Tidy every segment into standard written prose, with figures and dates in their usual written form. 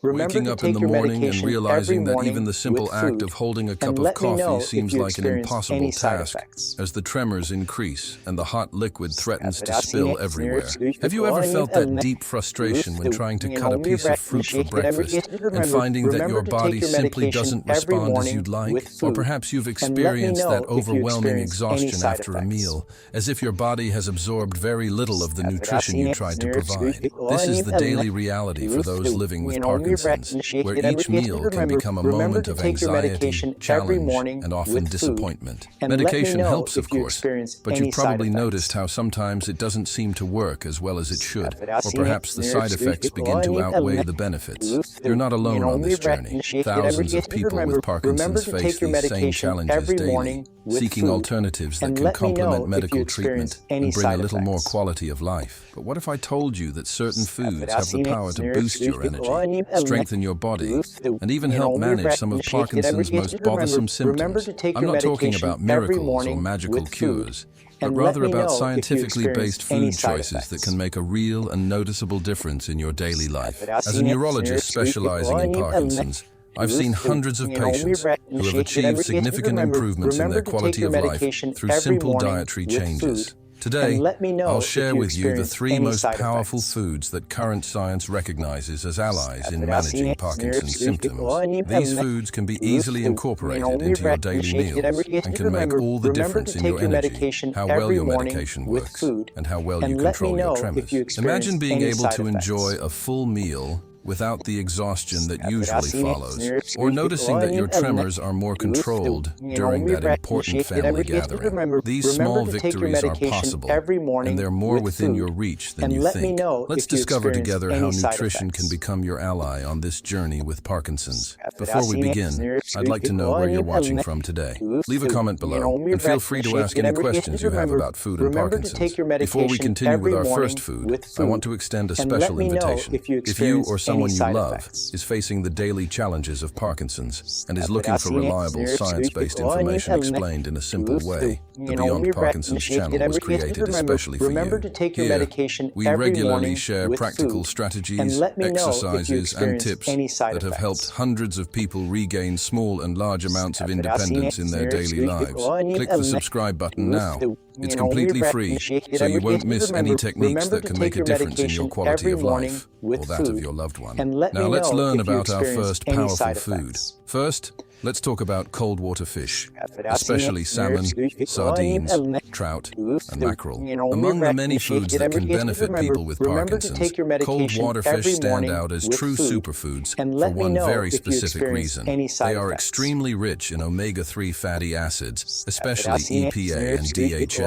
Waking up in the morning and realizing that even the simple act of holding a cup of coffee seems like an impossible task as the tremors increase and the hot liquid threatens to spill everywhere. Have you ever felt that deep frustration when trying to cut a piece of fruit for breakfast and finding that your body simply doesn't respond as you'd like? Or perhaps you've experienced that overwhelming exhaustion after a meal, as if your body has absorbed very little of the nutrition you tried to provide. This is the daily reality for those living with Parkinson's, where each meal can become a moment of anxiety, challenge, and often disappointment. Medication helps, of course, but you've probably noticed how sometimes it doesn't seem to work as well as it should, or perhaps the side effects begin to outweigh the benefits. You're not alone on this journey. Thousands of people with Parkinson's face these same challenges daily, seeking alternatives that can complement medical treatment and bring a little more quality of life. But what if I told you that certain foods have the power to boost your energy, strengthen your body, and even help manage some of Parkinson's most bothersome symptoms? I'm not talking about miracles or magical cures, but rather about scientifically based food choices that can make a real and noticeable difference in your daily life. As a neurologist specializing in Parkinson's, I've seen hundreds of patients who have achieved significant improvements in their quality of life through simple dietary changes. Today, I'll share with you the 3 most powerful foods that current science recognizes as allies in managing Parkinson's symptoms. These foods can be easily incorporated into your daily meals and can make all the difference in your energy, how well your medication works, and how well you control your tremors. Imagine being able to enjoy a full meal without the exhaustion that usually follows, or noticing that your tremors are more controlled during that important family gathering. These small victories are possible, and they're more within your reach than you think. Let's discover together how nutrition can become your ally on this journey with Parkinson's. Before we begin, I'd like to know where you're watching from today. Leave a comment below, and feel free to ask any questions you have about food and Parkinson's. Before we continue with our first food, I want to extend a special invitation. If you or someone you love is facing the daily challenges of Parkinson's and is looking for reliable science-based information explained in a simple way, the Beyond Parkinson's channel was created especially for you. Here, we regularly share practical strategies, exercises, and tips that have helped hundreds of people regain small and large amounts of independence in their daily lives. Click the subscribe button now. It's completely free, so you won't miss any techniques that can make a difference in your quality of life or that of your loved one. Now let's learn about our first powerful food. First, let's talk about cold water fish, especially salmon, sardines, trout, and mackerel. Among the many foods that can benefit people with Parkinson's, cold water fish stand out as true superfoods for one very specific reason. They are extremely rich in omega-3 fatty acids, especially EPA and DHA.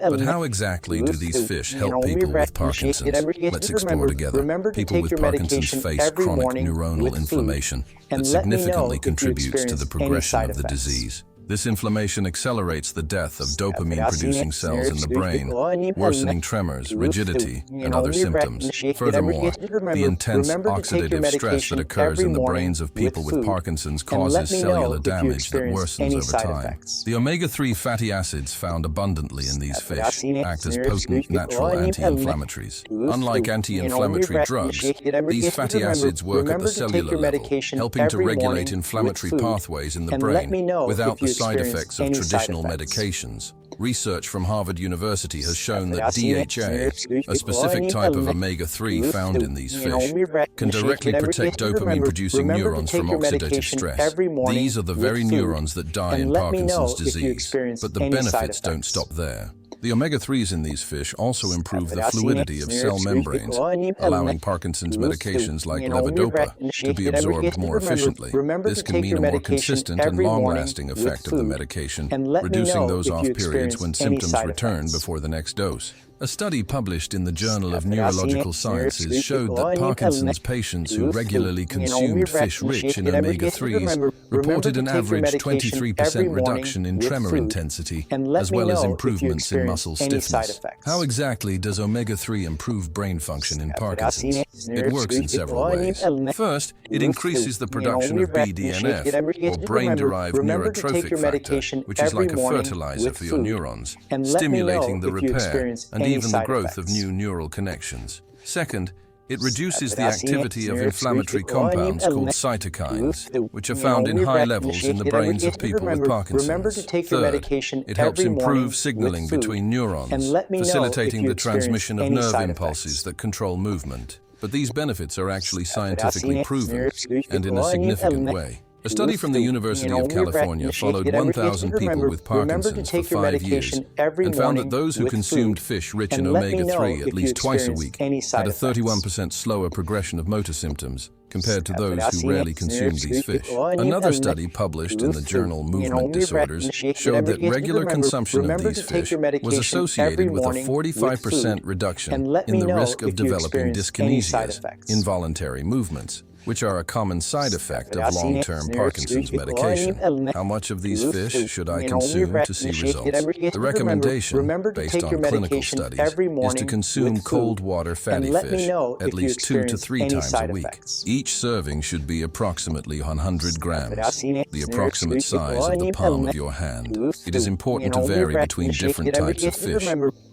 But how exactly do these fish help people with Parkinson's? Let's explore together. People with Parkinson's face chronic neuronal inflammation that significantly contributes to the progression of the disease. This inflammation accelerates the death of dopamine-producing cells in the brain, worsening tremors, rigidity, and other symptoms. Furthermore, the intense oxidative stress that occurs in the brains of people with Parkinson's causes cellular damage that worsens over time. The omega-3 fatty acids found abundantly in these fish act as potent natural anti-inflammatories. Unlike anti-inflammatory drugs, these fatty acids work at the cellular level, helping to regulate inflammatory pathways in the brain without the side effects of traditional medications. Research from Harvard University has shown that DHA, a specific type of omega-3 found in these fish, can directly protect dopamine-producing neurons from oxidative stress. These are the very neurons that die in Parkinson's disease, but the benefits don't stop there. The omega-3s in these fish also improve the fluidity of cell membranes, allowing Parkinson's medications like levodopa to be absorbed more efficiently. This can mean a more consistent and long-lasting effect of the medication, reducing those off periods when symptoms return before the next dose. A study published in the Journal of Neurological Sciences showed that Parkinson's patients who regularly consumed fish rich in omega-3s reported an average 23% reduction in tremor intensity, as well as improvements in muscle stiffness. How exactly does omega-3 improve brain function in Parkinson's? It works in several ways. First, it increases the production of BDNF, or brain-derived neurotrophic factor, which is like a fertilizer for your neurons, stimulating the repair and even the growth of new neural connections. Second, It reduces the activity of inflammatory compounds called cytokines, which are found in high levels in the brains of people with Parkinson's. Third, it helps improve signaling between neurons, facilitating the transmission of nerve impulses that control movement. But these benefits are actually scientifically proven, and in a significant way. A study from the University of California followed 1,000 people with Parkinson's for 5 years and found that those who consumed fish rich in omega-3 at least twice a week had a 31% slower progression of motor symptoms compared to those who rarely consumed these fish. Another study published in the journal Movement Disorders showed that regular consumption of these fish was associated with a 45% reduction in the risk of developing dyskinesias, involuntary movements, which are a common side effect of long-term Parkinson's medication. How much of these fish should I consume to see results? The recommendation, based on clinical studies, is to consume cold water fatty fish at least 2 to 3 times a week. Each serving should be approximately 100 grams, the approximate size of the palm of your hand. It is important to vary between different types of fish,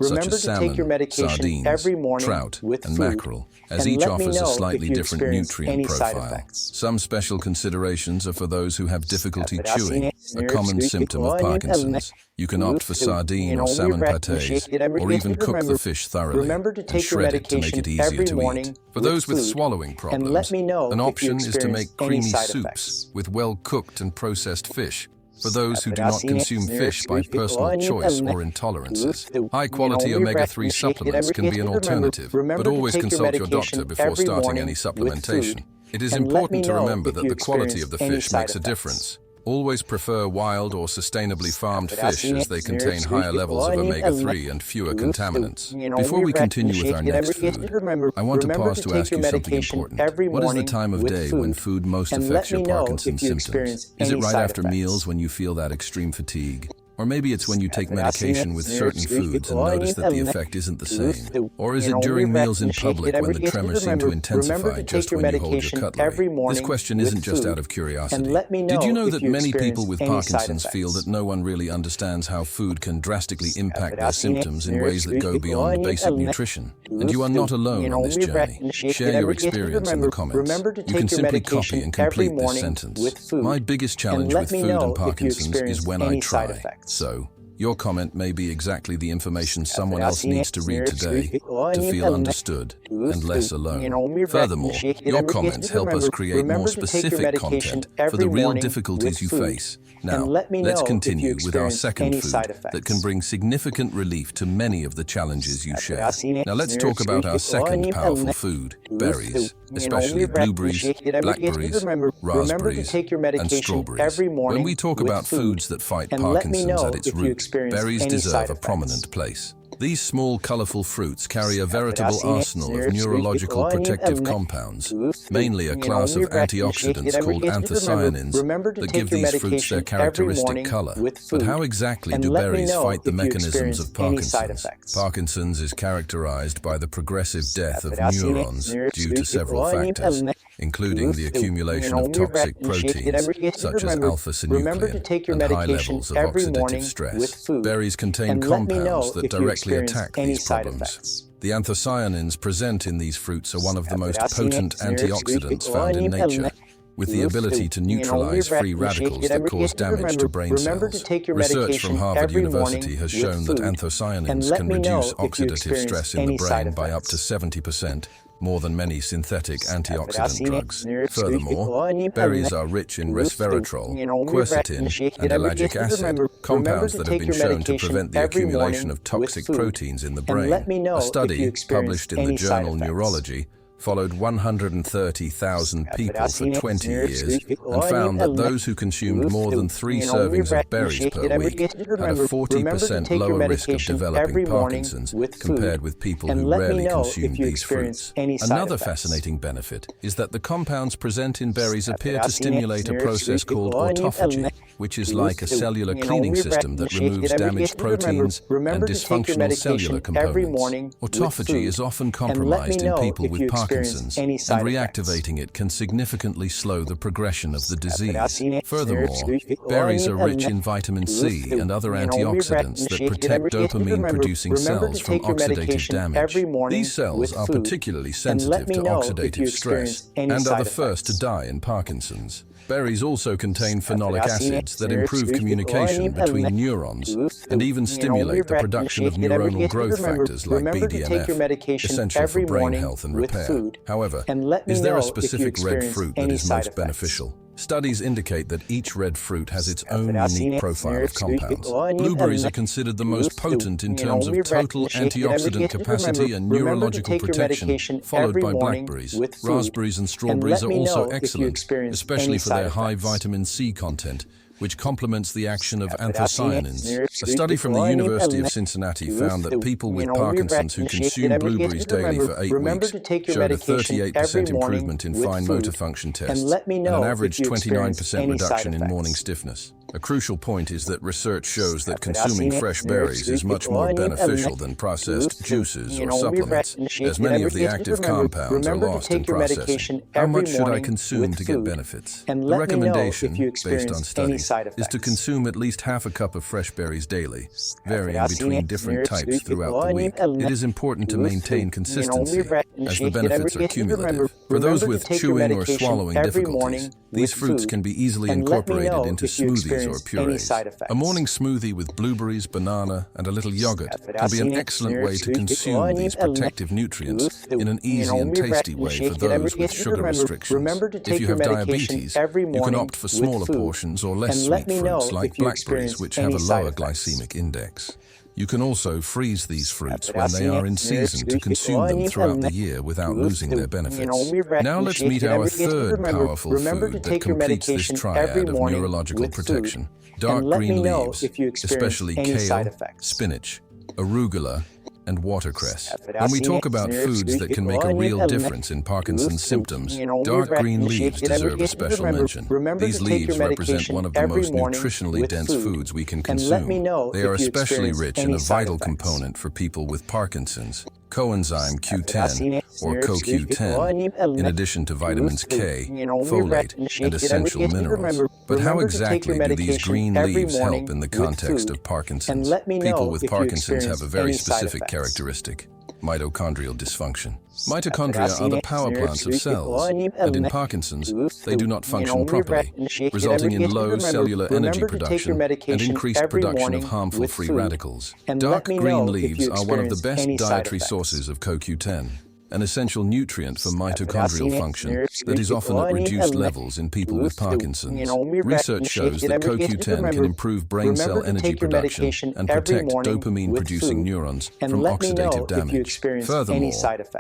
such as salmon, sardines, trout, and mackerel, as each offers a slightly different nutrient profile. Some special considerations are for those who have difficulty chewing, a common symptom of Parkinson's. You can opt for sardine or salmon pâtés, or even cook the fish thoroughly and shred it to make it easier to eat. For those with swallowing problems, an option is to make creamy soups with well-cooked and processed fish, for those who do not consume fish by personal choice or intolerances. High-quality omega-3 supplements can be an alternative, but always consult your doctor before starting any supplementation. It is important to remember that the quality of the fish makes a difference. Always prefer wild or sustainably farmed fish as they contain higher levels of omega-3 and fewer contaminants. Before we continue with our next food, I want to pause to ask you something important. What is the time of day when food most affects your Parkinson's symptoms? Is it right after meals when you feel that extreme fatigue? Or maybe it's when you take medication with certain foods and notice that the effect isn't the same. Or is it during meals in public when the tremors seem to intensify just when you hold your cutlery? This question isn't just out of curiosity. Did you know that many people with Parkinson's feel that no one really understands how food can drastically impact their symptoms in ways that go beyond basic nutrition? And you are not alone on this journey. Share your experience in the comments. You can simply copy and complete this sentence. My biggest challenge with food and Parkinson's is when I try. So, your comment may be exactly the information someone else needs to read today to feel understood and less alone. Furthermore, your comments help us create more specific content for the real difficulties you face. Now, let's continue with our second food that can bring significant relief to many of the challenges you share. Now let's talk about our second powerful food, berries, especially blueberries, blackberries, raspberries, and strawberries. When we talk about foods that fight Parkinson's at its root, berries deserve a prominent place. These small, colorful fruits carry a veritable arsenal of neurological protective compounds, mainly a class of antioxidants called anthocyanins that give these fruits their characteristic color. But how exactly do berries fight the mechanisms of Parkinson's? Parkinson's is characterized by the progressive death of neurons due to several factors, including the accumulation of toxic proteins, such as alpha-synuclein, and high levels of oxidative stress. Berries contain compounds that directly attack these problems. The anthocyanins present in these fruits are one of the most potent antioxidants found in nature, with the ability to neutralize free radicals that cause damage to brain cells. Research from Harvard University has shown that anthocyanins can reduce oxidative stress in the brain by up to 70%, more than many synthetic antioxidant drugs. Furthermore, berries are rich in resveratrol, quercetin, and ellagic acid, compounds that have been shown to prevent the accumulation of toxic proteins in the brain. A study published in the journal Neurology followed 130,000 people for 20 years and found that those who consumed more than 3 servings of berries per week had a 40% lower risk of developing Parkinson's compared with people who rarely consumed these fruits. Another fascinating benefit is that the compounds present in berries appear to stimulate a process called autophagy, which is like a cellular cleaning system that removes damaged proteins and dysfunctional cellular components. Autophagy is often compromised in people with Parkinson's Parkinson's, and reactivating it can significantly slow the progression of the disease. Furthermore, berries are rich in vitamin C and other antioxidants that protect dopamine-producing cells from oxidative damage. These cells are particularly sensitive to oxidative stress and are the first to die in Parkinson's. Berries also contain phenolic acids that improve communication between neurons and even stimulate the production of neuronal growth factors like BDNF, essential for brain health and repair. However, is there a specific red fruit that is most beneficial? Studies indicate that each red fruit has its own unique profile of compounds. Blueberries are considered the most potent in terms of total antioxidant capacity and neurological protection, followed by blackberries. Raspberries and strawberries are also excellent, especially for their high vitamin C content, which complements the action of anthocyanins. A study from the University of Cincinnati found that people with Parkinson's who consumed blueberries daily for 8 weeks showed a 38% improvement in fine motor function tests and an average 29% reduction in morning stiffness. A crucial point is that research shows that consuming fresh berries is much more beneficial than processed juices or supplements, as many of the active compounds are lost in processing. How much should I consume to get benefits? The recommendation, based on studies, is to consume at least half a cup of fresh berries daily, varying between different types throughout the week. It is important to maintain consistency, as the benefits are cumulative. For those with chewing or swallowing difficulties, these fruits can be easily incorporated into smoothies or purees. A morning smoothie with blueberries, banana, and a little yogurt can be an excellent way to consume these protective nutrients in an easy and tasty way for those with sugar restrictions. If you have diabetes, you can opt for smaller portions or less sweet fruits like blackberries, which have a lower glycemic index. You can also freeze these fruits when they are in season to consume them throughout the year without losing their benefits. Now let's meet our third powerful food that completes this triad of neurological protection: dark green leaves, especially kale, spinach, arugula, and watercress. When we talk about foods that can make a real difference in Parkinson's symptoms, dark green leaves deserve a special mention. These leaves represent one of the most nutritionally dense foods we can consume. They are especially rich in a vital component for people with Parkinson's, coenzyme Q10 or CoQ10, in addition to vitamins K, folate, and essential minerals. But how exactly do these green leaves help in the context of Parkinson's? People with Parkinson's have a very specific characteristic: mitochondrial dysfunction. Mitochondria are the power plants of cells, and in Parkinson's, they do not function properly, resulting in low cellular energy production and increased production of harmful free radicals. Dark green leaves are one of the best dietary sources of CoQ10, an essential nutrient for mitochondrial function that is often at reduced levels in people with Parkinson's. Research shows that CoQ10 can improve brain cell energy production and protect dopamine-producing neurons from oxidative damage. Furthermore,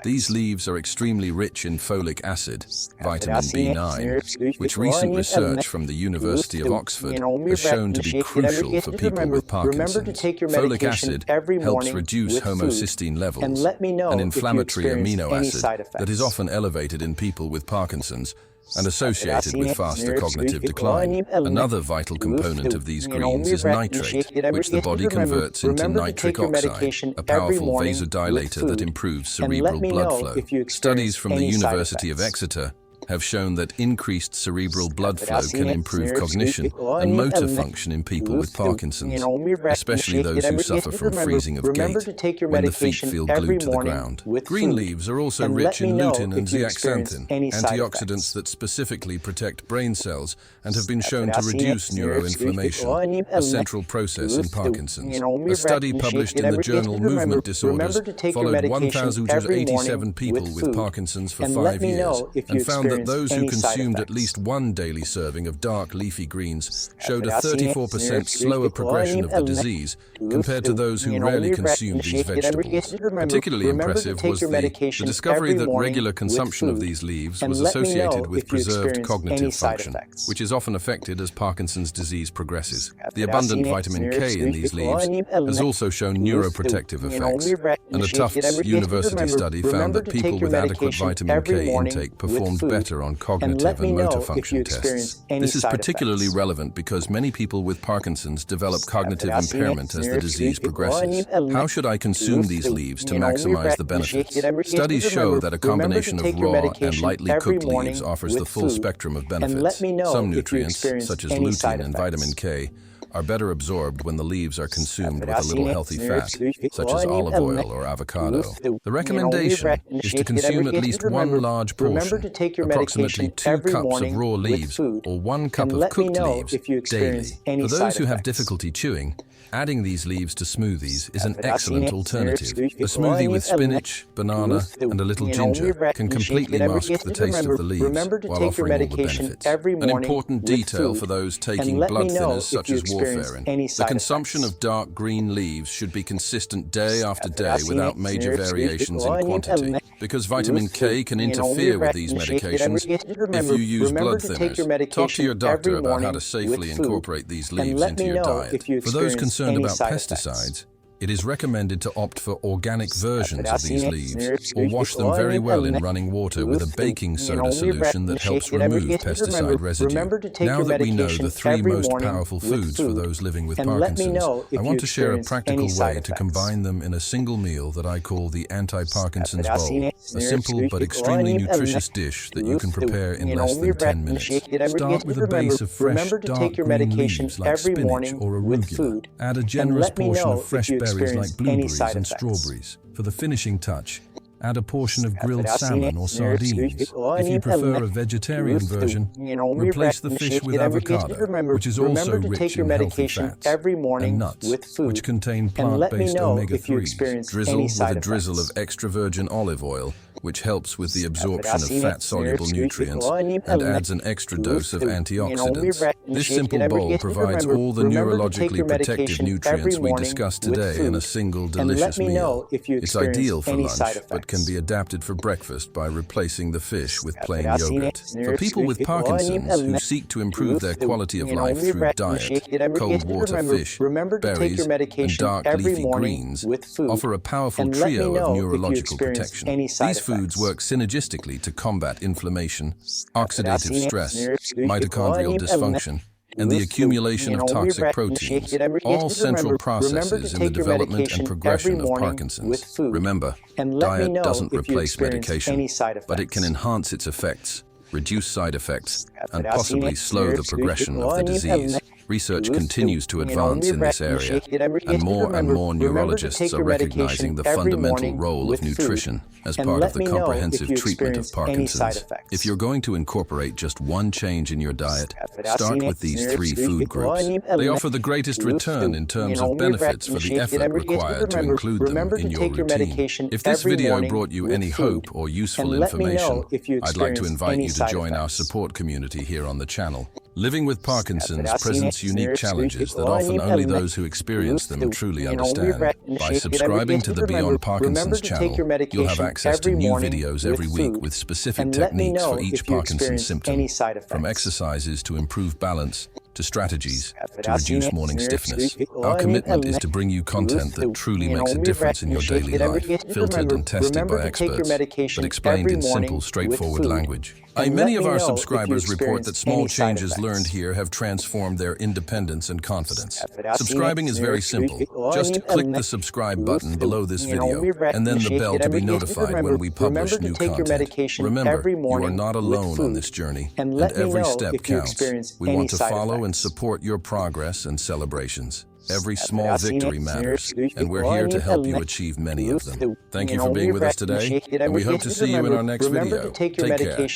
these leaves are extremely rich in folic acid, vitamin B9, which recent research from the University of Oxford has shown to be crucial for people with Parkinson's. Folic acid helps reduce homocysteine levels, an inflammatory amino acid that is often elevated in people with Parkinson's and associated with faster cognitive decline. Another vital component of these greens is nitrate, which the body converts into nitric oxide, a powerful vasodilator that improves cerebral blood flow. Studies from the University of Exeter have shown that increased cerebral blood flow can improve cognition and motor function in people with Parkinson's, especially those who suffer from freezing of gait when the feet feel glued to the ground. Green leaves are also rich in lutein and zeaxanthin, antioxidants that specifically protect brain cells and have been shown to reduce neuroinflammation, a central process in Parkinson's. A study published in the journal Movement Disorders followed 1,087 people with Parkinson's for 5 years and found that those who consumed at least one daily serving of dark leafy greens showed a 34% slower progression of the disease compared to those who rarely consumed these vegetables. Particularly impressive was the discovery that regular consumption of these leaves was associated with preserved cognitive function, which is often affected as Parkinson's disease progresses. The abundant vitamin K in these leaves has also shown neuroprotective effects, and a Tufts University study found that people with adequate vitamin K intake performed better better on cognitive and motor function tests. This is particularly relevant because many people with Parkinson's develop cognitive impairment as the disease progresses. How should I consume these leaves to maximize the benefits? Studies show that a combination of raw and lightly cooked leaves offers the full spectrum of benefits. Some nutrients, such as lutein and vitamin K, are better absorbed when the leaves are consumed with a little healthy fat, such as olive oil or avocado. The recommendation is to consume at least one large portion, approximately 2 cups of raw leaves or 1 cup of cooked leaves daily. For those who have difficulty chewing, adding these leaves to smoothies is an excellent alternative. A smoothie with spinach, banana, and a little ginger can completely mask the taste of the leaves while offering all the benefits. An important detail for those taking blood thinners such as warfarin: the consumption of dark green leaves should be consistent day after day without major variations in quantity, because vitamin K can interfere with these medications if you use blood thinners. Talk to your doctor about how to safely incorporate these leaves into your diet. For those concerned about pesticides, it is recommended to opt for organic versions of these leaves or wash them very well in running water with a baking soda solution that helps remove pesticide residue. Now that we know the 3 most powerful foods for those living with Parkinson's, I want to share a practical way to combine them in a single meal that I call the Anti-Parkinson's Bowl, a simple but extremely nutritious dish that you can prepare in less than 10 minutes. Start with a base of fresh, dark green leaves like spinach or arugula. Add a generous portion of fresh berries like blueberries and strawberries. For the finishing touch, add a portion of grilled salmon or sardines. If you prefer a vegetarian version, replace the fish with avocado, which is also rich in healthy fats, and nuts, which contain plant-based omega-3s. Drizzle with a drizzle of extra virgin olive oil, which helps with the absorption of fat-soluble nutrients and adds an extra dose of antioxidants. This simple bowl provides all the neurologically protective nutrients we discussed today in a single delicious meal. It's ideal for lunch, but can be adapted for breakfast by replacing the fish with plain yogurt. For people with Parkinson's who seek to improve their quality of life through diet, cold water fish, berries, and dark leafy greens offer a powerful trio of neurological protection. These foods work synergistically to combat inflammation, oxidative stress, mitochondrial dysfunction, and the accumulation of toxic proteins, all central processes in the development and progression of Parkinson's. Remember, diet doesn't replace medication, but it can enhance its effects, reduce side effects, and possibly slow the progression of the disease. Research continues to advance in this area, and more neurologists are recognizing the fundamental role of nutrition as part of the comprehensive treatment of Parkinson's. If you're going to incorporate just one change in your diet, start with these 3 food groups. They offer the greatest return in terms of benefits for the effort required to include them in your routine. If this video brought you any hope or useful information, I'd like to invite you to join our support community here on the channel. Living with Parkinson's presents unique challenges that often only those who experience them truly understand. By subscribing to the Beyond Parkinson's channel, you'll have access to new videos every week with specific techniques for each Parkinson's symptom, from exercises to improve balance, to strategies to reduce morning stiffness. Our commitment is to bring you content that truly makes a difference in your daily life, filtered and tested by experts, but explained in simple, straightforward language. Many of our subscribers report that small changes learned here have transformed their independence and confidence. Subscribing is very simple. Just click the subscribe button below this video, and then the bell to be notified when we publish new content. Remember, you are not alone on this journey, and every step counts. We want to follow and support your progress and celebrations. Every small victory matters, and we're here to help you achieve many of them. Thank you for being with us today, and we hope to see you in our next video. Take care.